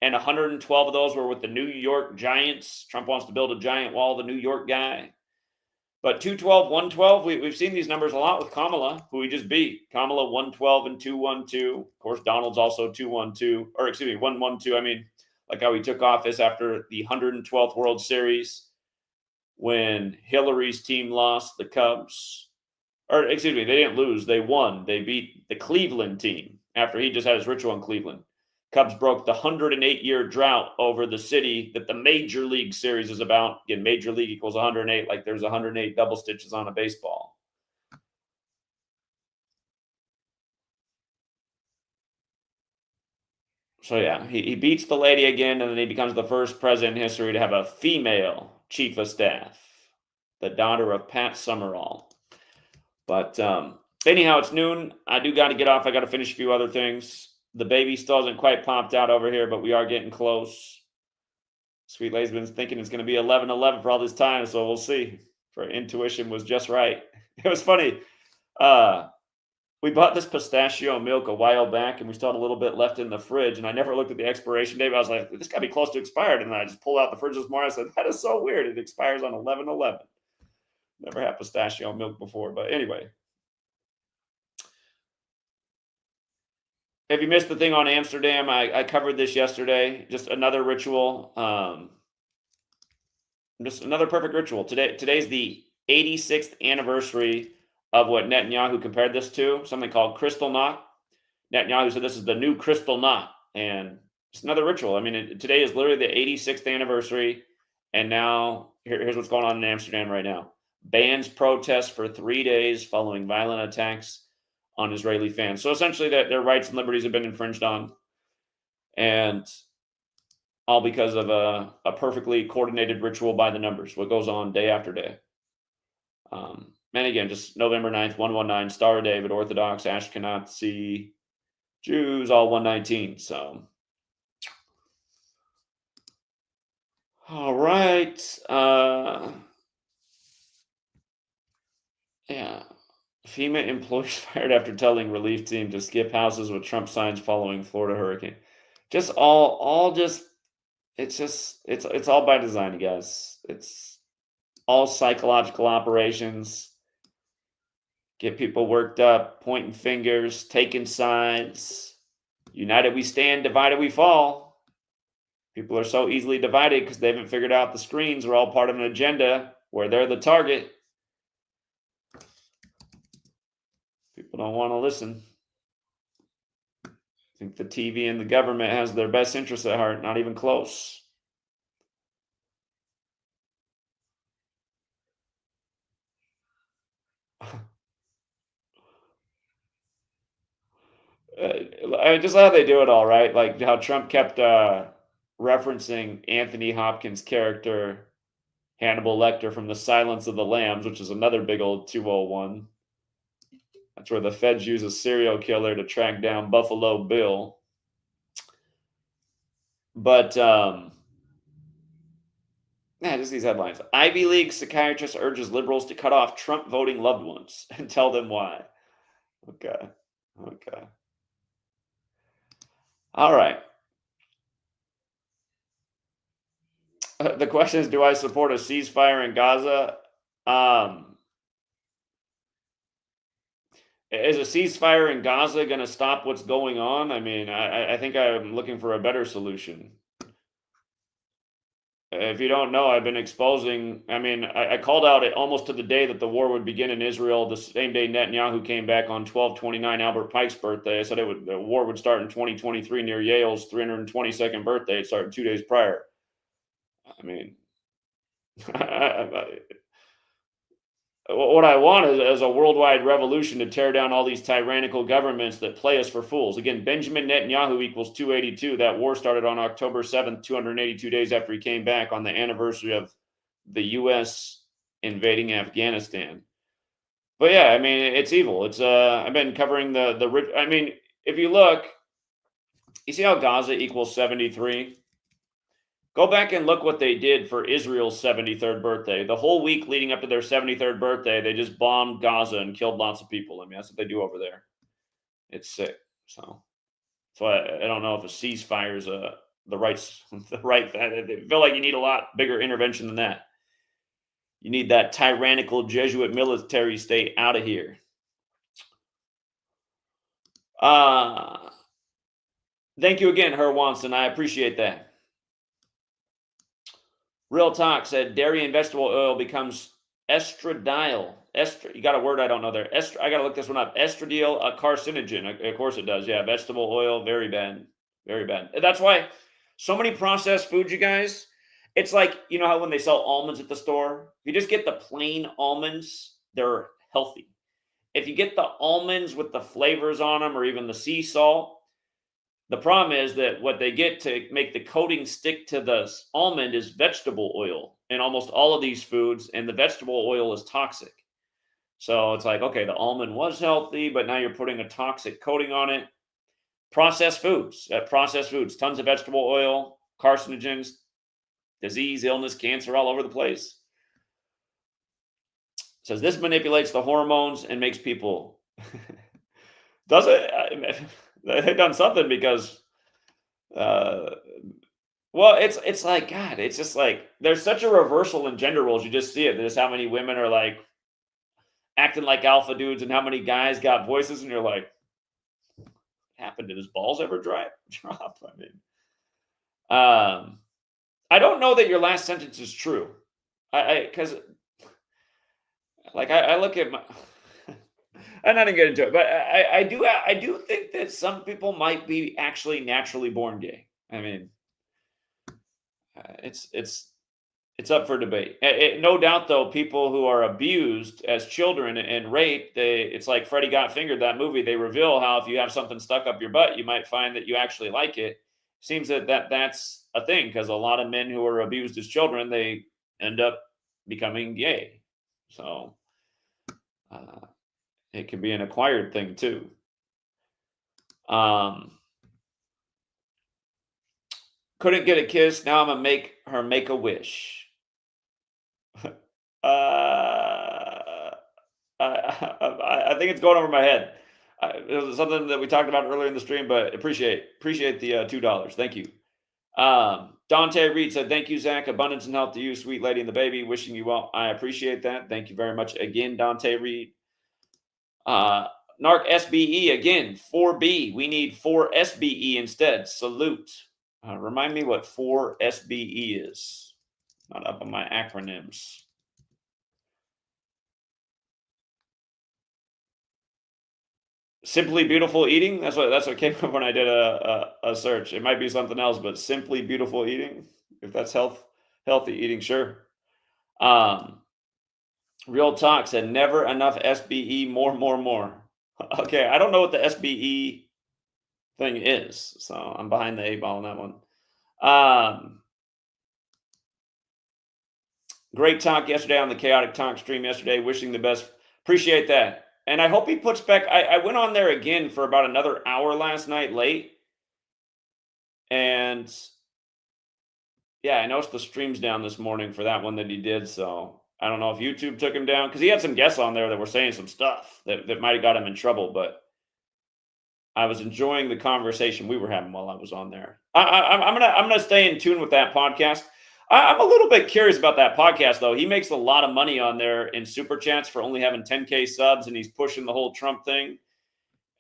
and 112 of those were with the New York Giants. Trump wants to build a giant wall, the New York guy. But 212, 112, we've seen these numbers a lot with Kamala, who we just beat. Kamala 112 and 212. Of course, Donald's also 212, or excuse me, 112. I mean, like how he took office after the 112th World Series when Hillary's team lost, the Cubs. Or excuse me, they didn't lose. They won. They beat the Cleveland team after he just had his ritual in Cleveland. Cubs broke the 108-year drought over the city that the Major League Series is about. Again, Major League equals 108, like there's 108 double stitches on a baseball. So yeah, he beats the lady again, and then he becomes the first president in history to have a female chief of staff, the daughter of Pat Summerall. But anyhow, it's noon. I do got to get off. I got to finish a few other things. The baby still hasn't quite popped out over here, but we are getting close. Sweet Lay's been thinking it's going to be 11:11 for all this time, so we'll see. Her intuition was just right. It was funny. We bought this pistachio milk a while back, and we still had a little bit left in the fridge, and I never looked at the expiration date. I was like, this got to be close to expired, and then I just pulled out the fridge this morning. I said, that is so weird. It expires on 11/11. Never had pistachio milk before, but anyway. If you missed the thing on Amsterdam, I covered this yesterday. Just another ritual. Just another perfect ritual. Today's the 86th anniversary of what Netanyahu compared this to, something called Crystal Knot. Netanyahu said this is the new Crystal Knot, and it's another ritual. I mean, today is literally the 86th anniversary, and now here's what's going on in Amsterdam right now. Bans protests for 3 days following violent attacks on Israeli fans. So essentially that their rights and liberties have been infringed on, and all because of a perfectly coordinated ritual by the numbers, what goes on day after day. And again, just November 9th, 119, Star of David, Orthodox, Ashkenazi, Jews, all 119. So, all right. Yeah. FEMA employees fired after telling relief team to skip houses with Trump signs following Florida hurricane. Just it's all by design, you guys. It's all psychological operations. Get people worked up, pointing fingers, taking sides. United we stand, divided we fall. People are so easily divided because they haven't figured out the screens are all part of an agenda where they're the target. People don't want to listen. I think the TV and the government has their best interests at heart, not even close. Just how they do it all, right? Like how Trump kept referencing Anthony Hopkins' character, Hannibal Lecter from The Silence of the Lambs, which is another big old 201. That's where the feds use a serial killer to track down Buffalo Bill. But, yeah, just these headlines. Ivy League psychiatrist urges liberals to cut off Trump voting loved ones and tell them why. Okay. All right. The question is, do I support a ceasefire in Gaza? Is a ceasefire in Gaza going to stop what's going on? I mean, I think I'm looking for a better solution. If you don't know, I've been exposing. I mean, I called out it almost to the day that the war would begin in Israel. The same day Netanyahu came back on 12/29, Albert Pike's birthday. I said the war would start in 2023 near Yale's 322nd birthday. It started 2 days prior. I mean, what I want is a worldwide revolution to tear down all these tyrannical governments that play us for fools. Again, Benjamin Netanyahu equals 282. That war started on October 7th, 282 days after he came back on the anniversary of the U.S. invading Afghanistan. But yeah, I mean, it's evil. It's I've been covering I mean, if you look, you see how Gaza equals 73? Go back and look what they did for Israel's 73rd birthday. The whole week leading up to their 73rd birthday, they just bombed Gaza and killed lots of people. I mean, that's what they do over there. It's sick. So I don't know if a ceasefire is the right. I feel like you need a lot bigger intervention than that. You need that tyrannical Jesuit military state out of here. Thank you again, Her Wanson. I appreciate that. Real Talk said dairy and vegetable oil becomes Estradiol. You got a word I don't know there. I got to look this one up. Estradiol, a carcinogen. Of course it does. Yeah, vegetable oil, very bad. Very bad. That's why so many processed foods, you guys, it's like, you know how when they sell almonds at the store, if you just get the plain almonds, they're healthy. If you get the almonds with the flavors on them or even the sea salt, the problem is that what they get to make the coating stick to the almond is vegetable oil in almost all of these foods, and the vegetable oil is toxic. So it's like, okay, the almond was healthy, but now you're putting a toxic coating on it. Processed foods, tons of vegetable oil, carcinogens, disease, illness, cancer all over the place. It says this manipulates the hormones and makes people. Does it? They've done something because, well, it's like God. It's just like there's such a reversal in gender roles. You just see it. There's how many women are like acting like alpha dudes, and how many guys got voices, and you're like, happened? Did his balls ever drop? I mean, I don't know that your last sentence is true. Because like I look at my. I'm not gonna get into it, but I do think that some people might be actually naturally born gay. I mean, it's up for debate. No doubt, though, people who are abused as children and raped, it's like Freddie Got Fingered, that movie. They reveal how if you have something stuck up your butt, you might find that you actually like it. Seems that's a thing because a lot of men who are abused as children, they end up becoming gay. So it can be an acquired thing too. Couldn't get a kiss. Now I'm gonna make her make a wish. I think it's going over my head. It was something that we talked about earlier in the stream, but appreciate the $2. Thank you. Dante Reed said, "Thank you, Zach. Abundance and health to you, sweet lady and the baby. Wishing you well." I appreciate that. Thank you very much again, Dante Reed. Narc SBE again, 4B. We need 4 SBE instead. Salute. Remind me what 4 SBE is. Not up on my acronyms. Simply Beautiful Eating. That's what came up when I did a search. It might be something else, but Simply Beautiful Eating. If that's healthy eating, sure. Real Talk said never enough SBE. More. Okay, I don't know what the SBE thing is, so I'm behind the 8 ball on that one. Great talk yesterday on the Chaotic Talk stream yesterday. Wishing the best. Appreciate that. And I hope he puts back. I went on there again for about another hour last night late. And yeah, I noticed the stream's down this morning for that one that he did. So I don't know if YouTube took him down because he had some guests on there that were saying some stuff that might have got him in trouble. But I was enjoying the conversation we were having while I was on there. I'm gonna stay in tune with that podcast. I'm a little bit curious about that podcast, though. He makes a lot of money on there in super chats for only having 10K subs, and he's pushing the whole Trump thing.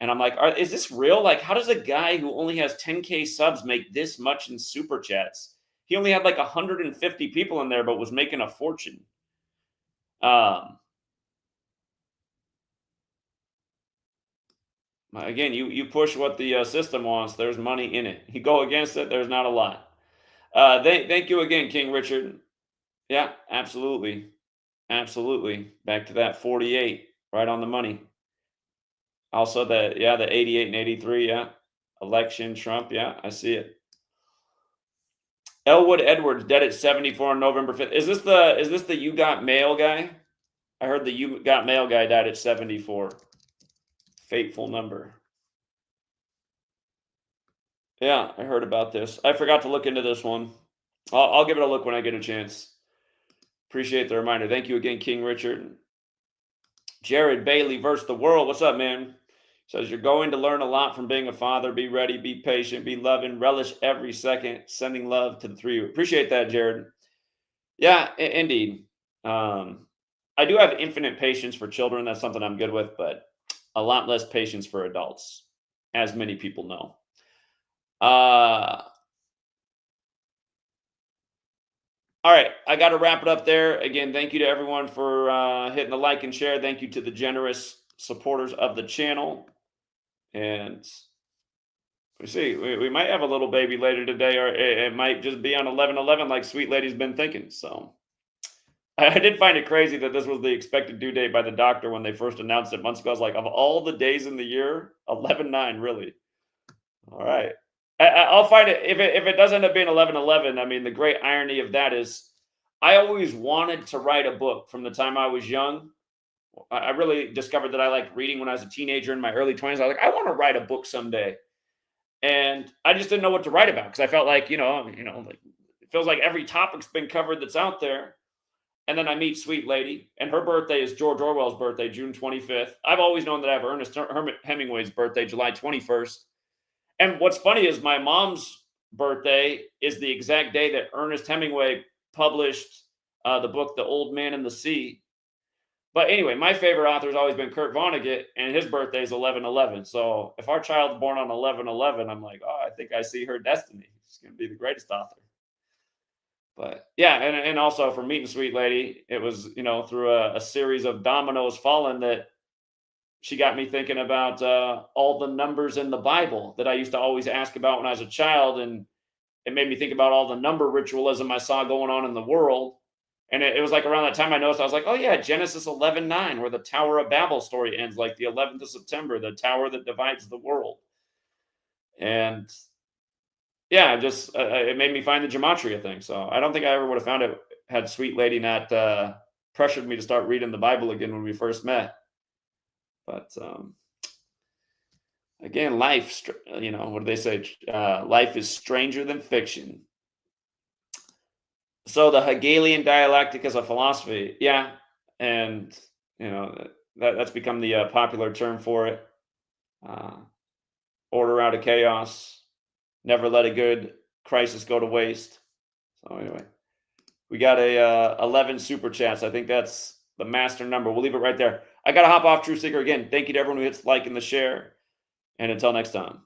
And I'm like, is this real? Like, how does a guy who only has 10K subs make this much in super chats? He only had like 150 people in there, but was making a fortune. Again, you push what the system wants. There's money in it. You go against it, there's not a lot. Thank you again, King Richard. Yeah, absolutely. Back to that 48, right on the money. Also the 88 and 83, yeah. Election, Trump, yeah, I see it. Elwood Edwards dead at 74 on November 5th. Is this the You Got Mail guy? I heard the You Got Mail guy died at 74. Fateful number. Yeah, I heard about this. I forgot to look into this one. I'll give it a look when I get a chance. Appreciate the reminder. Thank you again, King Richard. Jared Bailey versus the world. What's up, man? Says you're going to learn a lot from being a father. Be ready, be patient, be loving, relish every second. Sending love to the three of you. Appreciate that, Jared. Yeah, indeed. I do have infinite patience for children. That's something I'm good with, but a lot less patience for adults, as many people know. All right, I got to wrap it up there. Again, thank you to everyone for hitting the like and share. Thank you to the generous supporters of the channel. And we might have a little baby later today, or it might just be on 11/11 like Sweet Lady's been thinking. So I did find it crazy that this was the expected due date by the doctor when they first announced it months ago. I was like, of all the days in the year, 11/9, really? All right. I'll find it. If it does end up being 11/11, I mean, the great irony of that is I always wanted to write a book from the time I was young. I really discovered that I liked reading when I was a teenager in my early 20s. I was like, I want to write a book someday. And I just didn't know what to write about because I felt like, like it feels like every topic's been covered that's out there. And then I meet Sweet Lady, and her birthday is George Orwell's birthday, June 25th. I've always known that I have Ernest Hemingway's birthday, July 21st. And what's funny is my mom's birthday is the exact day that Ernest Hemingway published the book, The Old Man and the Sea. But anyway, my favorite author has always been Kurt Vonnegut, and his birthday is 11/11. So if our child's born on 11/11, I'm like, oh, I think I see her destiny. She's going to be the greatest author. But yeah, and also for meeting Sweet Lady, it was, through a series of dominoes falling that she got me thinking about all the numbers in the Bible that I used to always ask about when I was a child. And it made me think about all the number ritualism I saw going on in the world. And it was like around that time I noticed, I was like, oh yeah, Genesis 11:9, where the Tower of Babel story ends, like the 11th of September, the tower that divides the world. And yeah, just it made me find the Gematria thing. So I don't think I ever would have found it had Sweet Lady not pressured me to start reading the Bible again when we first met. But again, life, what do they say? Life is stranger than fiction. So the Hegelian dialectic is a philosophy. Yeah. And, that's become the popular term for it. Order out of chaos. Never let a good crisis go to waste. So anyway, we got a 11 super chats. I think that's the master number. We'll leave it right there. I got to hop off, True Seeker. Again, thank you to everyone who hits like and the share. And until next time.